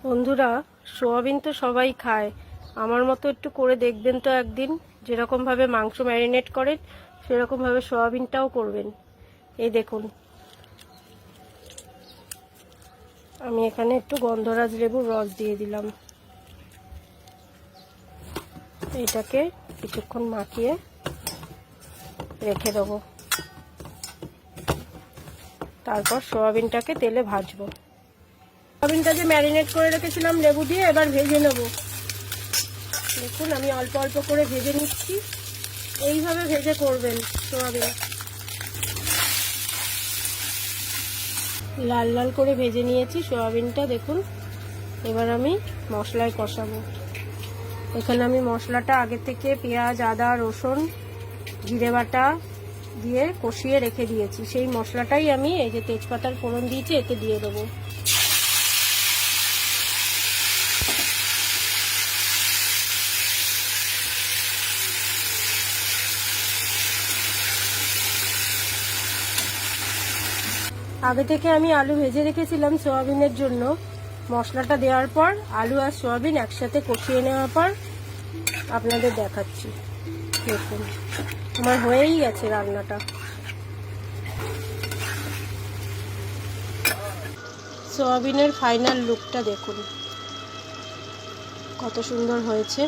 বন্ধুরা, সোয়াবিন তো সবাই খায়, আমার মতো একটু করে দেখবেন তো একদিন। যেরকম ভাবে মাংস ম্যারিনেট করেন সেরকম ভাবে সোয়াবিনটাও করবেন। এই দেখুন, আমি এখানে একটু গন্ধরাজ লেবুর রস দিয়ে দিলাম। এটাকে কিছুক্ষণ মাখিয়ে রেখে দেবো, তারপর সোয়াবিনটাকে তেলে ভাজবো। সোয়াবিনটা যে ম্যারিনেট করে রেখেছিলাম লেবু দিয়ে, এবার ভেজে নেব। দেখুন, আমি অল্প অল্প করে ভেজে নিচ্ছি। এইভাবে ভেজে করবেন সোয়াবিন, লাল লাল করে ভেজে নিয়েছি সোয়াবিনটা। দেখুন, এবার আমি মশলায় কষাবো। এখানে আমি মশলাটা আগে থেকে পেঁয়াজ, আদা, রসুন, জিরে বাটা দিয়ে কষিয়ে রেখে দিয়েছি। সেই মশলাটাই আমি এই যে তেজপাতার ফোড়ন দিয়েছি এতে দিয়ে দেবো। আগে থেকে আমি আলু ভেজে রেখেছিলাম সোয়াবিনের জন্য। মশলাটা দেওয়ার পর আলু আর সোয়াবিন একসাথে কষিয়ে নেওয়ার পর আপনাদের দেখাচ্ছি। দেখুন, আমার হয়েই গেছে রান্নাটা। সোয়াবিনের ফাইনাল লুকটা দেখুন, কত সুন্দর হয়েছে।